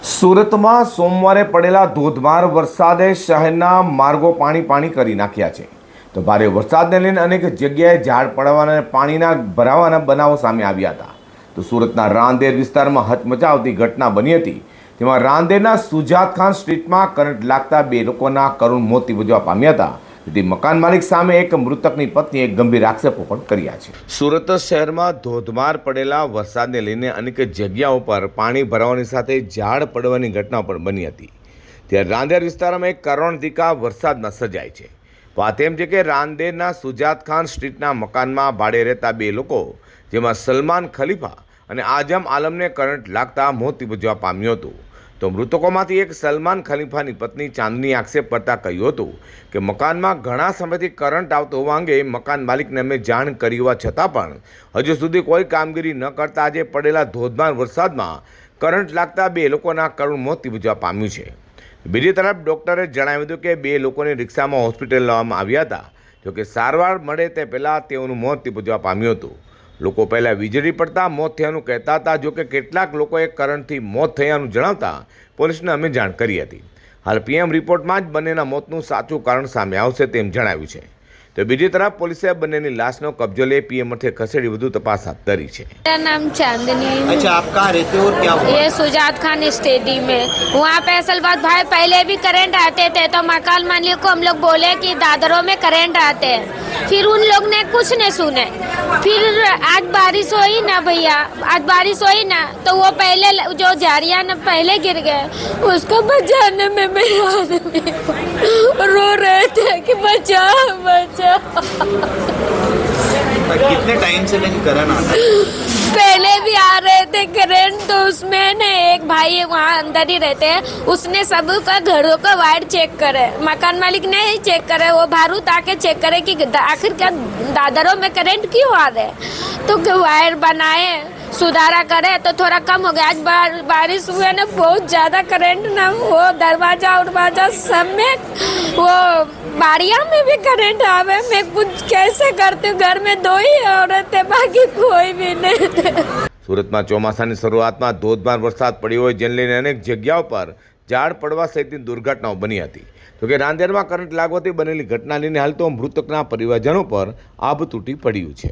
સુરતમાં સોમવારે પડેલા ધોધમાર વરસાદે શહેરના માર્ગો પાણી કરી નાખ્યા છે. તો ભારે વરસાદને લઈને અનેક જગ્યાએ ઝાડ પડવાના અને પાણીના ભરાવાના બનાવો સામે આવ્યા હતા. તો સુરતના રાંદેર વિસ્તારમાં હચમચાવતી ઘટના બની હતી. તેમાં રાંદેરના સુજાત ખાન સ્ટ્રીટમાં કરંટ લાગતા 2 લોકોના કરુણ મોત નિપજવા પામ્યા હતા. તેથી મકાન માલિક સામે એક મૃતકની પત્નીએ ગંભીર આક્ષેપો પણ કર્યા છે. સુરત શહેરમાં ધોધમાર પડેલા વરસાદને લઈને અનેક જગ્યાઓ પર પાણી ભરાવાની સાથે ઝાડ પડવાની ઘટના પણ બની હતી. ત્યારે રાંદેર વિસ્તારમાં એક કરુણાંતિકા વરસાદમાં સર્જાય છે. વાત એમ છે કે રાંદેરના સુજાત ખાન સ્ટ્રીટના મકાનમાં ભાડે રહેતા 2 લોકો, જેમાં સલમાન ખલીફા અને આઝમ આલમને કરંટ લાગતા મોત નિપજવા પામ્યું હતું. તો મૃતકોમાંથી એક સલમાન ખલીફાની પત્ની ચાંદની આક્ષેપ કરતાં કહ્યું હતું કે મકાનમાં ઘણા સમયથી કરંટ આવતો હોવા અંગે મકાન માલિકને અમે જાણ કરી હોવા છતાં પણ હજુ સુધી કોઈ કામગીરી ન કરતા આજે પડેલા ધોધમાર વરસાદમાં કરંટ લાગતા 2 લોકોના કરુણ મોત નિપજવા પામ્યું છે. બીજી તરફ ડૉક્ટરે જણાવ્યું હતું કે 2 લોકોને રિક્ષામાં હોસ્પિટલ લાવવામાં આવ્યા હતા. જોકે સારવાર મળે તે પહેલાં તેઓનું મોત નિપજવા પામ્યું હતું. લોકો પહેલાં વીજળી પડતા મોત થયાનું કહેતા હતા. જોકે કેટલાક લોકોએ કરંટથી મોત થયાનું જણાવતા પોલીસને અમે જાણ કરી હતી. હાલ પીએમ રિપોર્ટમાં જ બંનેના મોતનું સાચું કારણ સામે આવશે તેમ જણાવ્યું છે. તો બીજી તરફ પોલીસે બંનેની લાશનો કબજો લે પીએમ મથે ખસેડી વધુ તપાસ હાથ ધરી છે. मेरा नाम चांदनी। अच्छा, आप कहाँ रहते हो और क्या हुआ? ये सुजात खान स्टेडियम में, वहाँ पे असल बात भाई पहले भी करंट आते थे तो मकान मालिक को हम लोग बोले कि दादरों में करंट आते हैं, फिर उन लोग ने कुछ नहीं सुने। फिर आज बारिश हुई ना भैया, आज बारिश हुई ना तो वो पहले जो झाड़ियाँ ना पहले गिर गए, उसको बचाने में मेरे आदमी रो रहे थे कि बचाओ बचाओ। कितने टाइम से लेकिन करंट आता है? पहले भी आ रहे थे करंट, तो उसमें ने एक भाई वहाँ अंदर ही रहते हैं, उसने सब का घरों का वायर चेक करे, मकान मालिक ने ही चेक करे, वो बारूद आके चेक करे कि आखिर क्या दादरों में करंट क्यों आ रहे, तो वायर बनाए, सुधारा करे तो थोड़ा कम हो गया। आज बारिश हुए ना बहुत ज़्यादा करंट ना, वो दरवाजा सब में, वो बाड़िया में भी करंट आवे। मैं कुछ कैसे करती हूँ, घर में 2 ही औरतें, बाकी कोई भी नहीं। સુરતમાં ચોમાસાની શરૂઆતમાં ધોધમાર વરસાદ પડ્યો હોય જેને લઈને અનેક જગ્યાઓ પર ઝાડ પડવા સહિતની દુર્ઘટનાઓ બની હતી. જોકે રાંદેરમાં કરંટ લાગવાથી બનેલી ઘટના લઈને હાલ તો મૃતકના પરિવારજનો પર આભ તૂટી પડ્યું છે.